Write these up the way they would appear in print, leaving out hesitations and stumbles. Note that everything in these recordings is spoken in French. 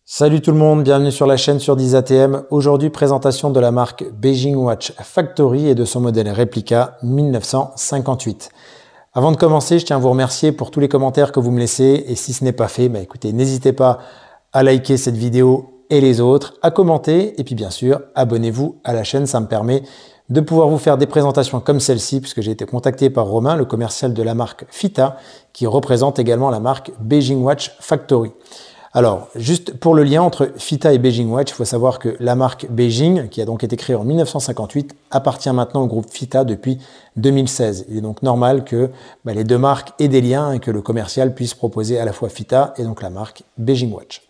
Salut tout le monde, bienvenue sur la chaîne sur 10ATM. Aujourd'hui, présentation de la marque Beijing Watch Factory et de son modèle réplica 1958. Avant de commencer, je tiens à vous remercier pour tous les commentaires que vous me laissez. Et si ce n'est pas fait, écoutez, n'hésitez pas à liker cette vidéo et les autres, à commenter et puis bien sûr, abonnez-vous à la chaîne. Ça me permet de pouvoir vous faire des présentations comme celle-ci puisque j'ai été contacté par Romain, le commercial de la marque Fita, qui représente également la marque Beijing Watch Factory. Alors, juste pour le lien entre Fita et Beijing Watch, il faut savoir que la marque Beijing, qui a donc été créée en 1958, appartient maintenant au groupe Fita depuis 2016. Il est donc normal que les deux marques aient des liens et que le commercial puisse proposer à la fois Fita et donc la marque Beijing Watch.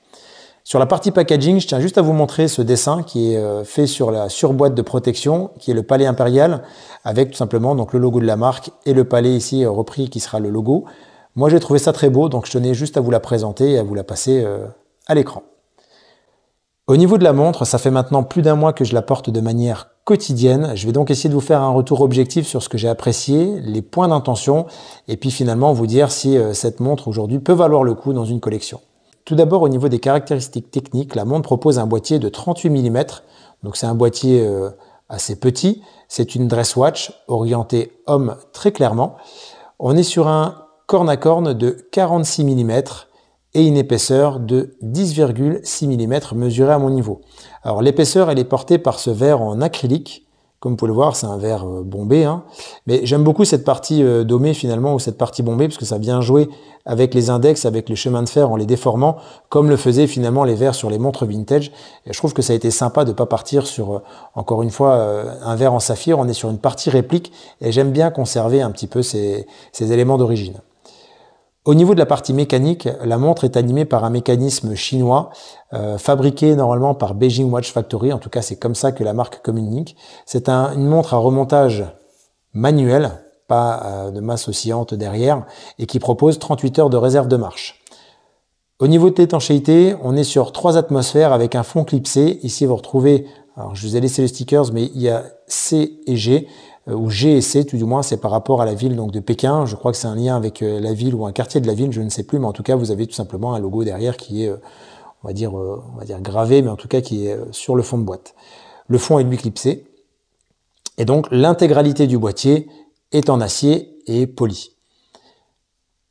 Sur la partie packaging, je tiens juste à vous montrer ce dessin qui est fait sur la surboîte de protection, qui est le palais impérial, avec tout simplement donc le logo de la marque et le palais ici repris qui sera le logo. Moi, j'ai trouvé ça très beau, donc je tenais juste à vous la présenter et à vous la passer à l'écran. Au niveau de la montre, ça fait maintenant plus d'un mois que je la porte de manière quotidienne. Je vais donc essayer de vous faire un retour objectif sur ce que j'ai apprécié, les points d'intention, et puis finalement vous dire si cette montre aujourd'hui peut valoir le coup dans une collection. Tout d'abord, au niveau des caractéristiques techniques, la montre propose un boîtier de 38 mm, donc c'est un boîtier assez petit. C'est une dress watch orientée homme très clairement. On est sur un corne à corne de 46 mm et une épaisseur de 10,6 mm mesurée à mon niveau. Alors l'épaisseur, elle est portée par ce verre en acrylique. Comme vous pouvez le voir, c'est un verre bombé. Mais j'aime beaucoup cette partie domée finalement, ou cette partie bombée, parce que ça vient jouer avec les index, avec les chemins de fer en les déformant, comme le faisaient finalement les verres sur les montres vintage. Et je trouve que ça a été sympa de ne pas partir sur, encore une fois, un verre en saphir. On est sur une partie réplique et j'aime bien conserver un petit peu ces éléments d'origine. Au niveau de la partie mécanique, la montre est animée par un mécanisme chinois fabriqué normalement par Beijing Watch Factory. En tout cas, c'est comme ça que la marque communique. C'est une montre à remontage manuel, pas de masse oscillante derrière, et qui propose 38 heures de réserve de marche. Au niveau de l'étanchéité, on est sur 3 atmosphères avec un fond clipsé. Ici, vous retrouvez, alors je vous ai laissé les stickers, mais il y a C et G. Ou G et C, tout du moins, c'est par rapport à la ville donc de Pékin. Je crois que c'est un lien avec la ville ou un quartier de la ville, je ne sais plus, mais en tout cas, vous avez tout simplement un logo derrière qui est, on va dire gravé, mais en tout cas qui est sur le fond de boîte. Le fond est lui clipsé. Et donc, l'intégralité du boîtier est en acier et poli.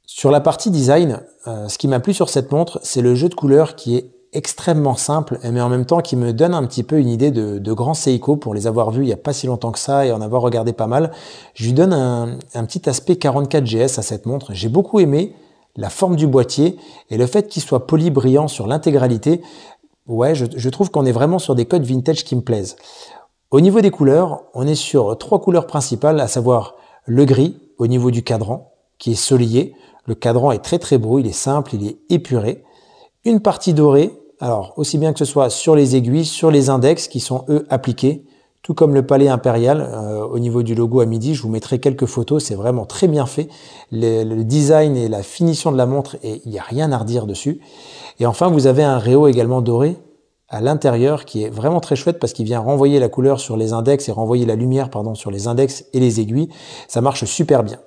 Sur la partie design, ce qui m'a plu sur cette montre, c'est le jeu de couleurs qui est extrêmement simple, mais en même temps qui me donne un petit peu une idée de grands Seiko pour les avoir vus il n'y a pas si longtemps que ça et en avoir regardé pas mal. Je lui donne un petit aspect 44 GS à cette montre. J'ai beaucoup aimé la forme du boîtier et le fait qu'il soit poli brillant sur l'intégralité. Ouais, je trouve qu'on est vraiment sur des codes vintage qui me plaisent. Au niveau des couleurs, on est sur 3 couleurs principales, à savoir le gris au niveau du cadran qui est soleillé. Le cadran est très très beau, il est simple, il est épuré. Une partie dorée, alors aussi bien que ce soit sur les aiguilles, sur les index qui sont eux appliqués, tout comme le palais impérial au niveau du logo à midi. Je vous mettrai quelques photos, c'est vraiment très bien fait. Le design et la finition de la montre, et il n'y a rien à redire dessus. Et enfin, vous avez un réo également doré à l'intérieur qui est vraiment très chouette parce qu'il vient renvoyer la couleur sur les index et renvoyer la lumière sur les index et les aiguilles. Ça marche super bien.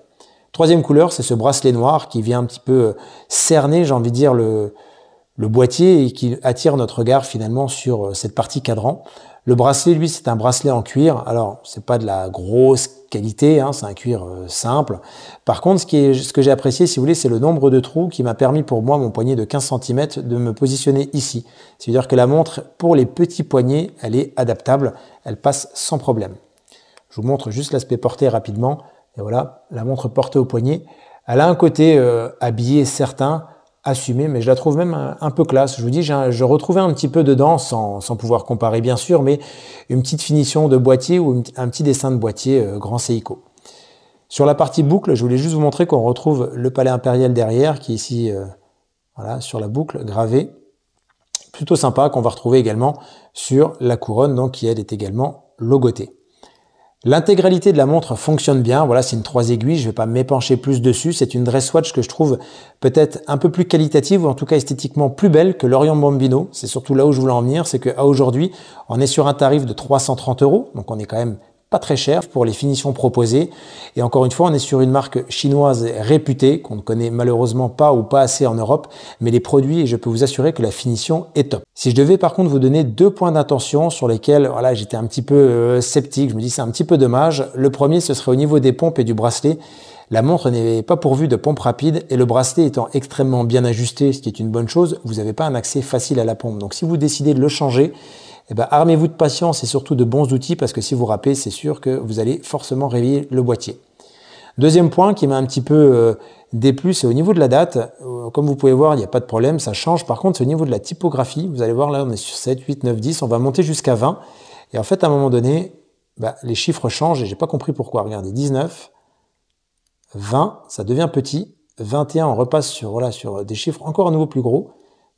Troisième couleur, c'est ce bracelet noir qui vient un petit peu cerner, j'ai envie de dire, le boîtier et qui attire notre regard finalement sur cette partie cadran. Le bracelet, lui, c'est un bracelet en cuir. Alors, c'est pas de la grosse qualité, c'est un cuir simple. Par contre, ce que j'ai apprécié, si vous voulez, c'est le nombre de trous qui m'a permis pour moi, mon poignet de 15 cm, de me positionner ici. C'est-à-dire que la montre, pour les petits poignets, elle est adaptable, elle passe sans problème. Je vous montre juste l'aspect porté rapidement. Et voilà, la montre portée au poignet. Elle a un côté habillé certain, assumé, mais je la trouve même un peu classe. Je vous dis, je retrouvais un petit peu dedans, sans pouvoir comparer bien sûr, mais une petite finition de boîtier ou un petit dessin de boîtier grand Seiko. Sur la partie boucle, je voulais juste vous montrer qu'on retrouve le palais impérial derrière, qui est ici, voilà, sur la boucle, gravé. Plutôt sympa, qu'on va retrouver également sur la couronne, donc qui elle est également logotée. L'intégralité de la montre fonctionne bien. Voilà, c'est une 3 aiguilles. Je ne vais pas m'épancher plus dessus. C'est une dress watch que je trouve peut-être un peu plus qualitative ou en tout cas esthétiquement plus belle que l'Orient Bambino. C'est surtout là où je voulais en venir. C'est qu'à aujourd'hui, on est sur un tarif de 330 €. Donc on est quand même pas très cher pour les finitions proposées. Et encore une fois, on est sur une marque chinoise réputée, qu'on ne connaît malheureusement pas ou pas assez en Europe, mais les produits, et je peux vous assurer que la finition est top. Si je devais par contre vous donner 2 points d'attention sur lesquels voilà, j'étais un petit peu sceptique, je me dis c'est un petit peu dommage. Le premier, ce serait au niveau des pompes et du bracelet. La montre n'est pas pourvue de pompe rapide et le bracelet étant extrêmement bien ajusté, ce qui est une bonne chose, vous n'avez pas un accès facile à la pompe. Donc si vous décidez de le changer, eh ben, armez-vous de patience et surtout de bons outils parce que si vous râpez, c'est sûr que vous allez forcément réveiller le boîtier. Deuxième point qui m'a un petit peu déplu, c'est au niveau de la date. Comme vous pouvez voir, il n'y a pas de problème, ça change. Par contre, c'est au niveau de la typographie. Vous allez voir là, on est sur 7, 8, 9, 10. On va monter jusqu'à 20. Et en fait, à un moment donné, les chiffres changent et j'ai pas compris pourquoi. Regardez, 19, 20, ça devient petit. 21, on repasse sur, sur des chiffres encore à nouveau plus gros.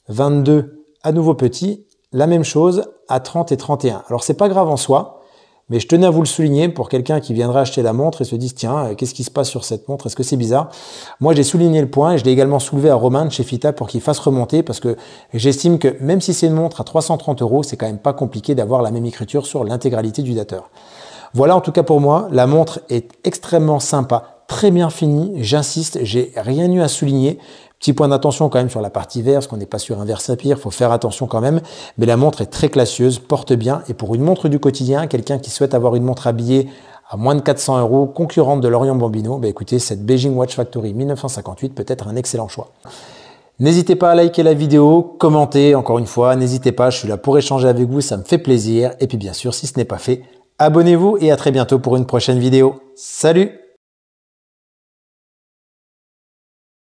22, à nouveau petit. La même chose à 30 et 31. Alors, c'est pas grave en soi, mais je tenais à vous le souligner pour quelqu'un qui viendrait acheter la montre et se dise, tiens, qu'est-ce qui se passe sur cette montre? Est-ce que c'est bizarre? Moi, j'ai souligné le point et je l'ai également soulevé à Romain de chez Fita pour qu'il fasse remonter parce que j'estime que même si c'est une montre à 330 €, c'est quand même pas compliqué d'avoir la même écriture sur l'intégralité du dateur. Voilà en tout cas pour moi, la montre est extrêmement sympa, très bien finie, j'insiste, j'ai rien eu à souligner. Petit point d'attention quand même sur la partie verre, parce qu'on n'est pas sur un verre saphir, il faut faire attention quand même. Mais la montre est très classieuse, porte bien. Et pour une montre du quotidien, quelqu'un qui souhaite avoir une montre habillée à moins de 400 €, concurrente de Lorian Bambino, écoutez, cette Beijing Watch Factory 1958 peut être un excellent choix. N'hésitez pas à liker la vidéo, commenter encore une fois, n'hésitez pas, je suis là pour échanger avec vous, ça me fait plaisir. Et puis bien sûr, si ce n'est pas fait, abonnez-vous et à très bientôt pour une prochaine vidéo. Salut!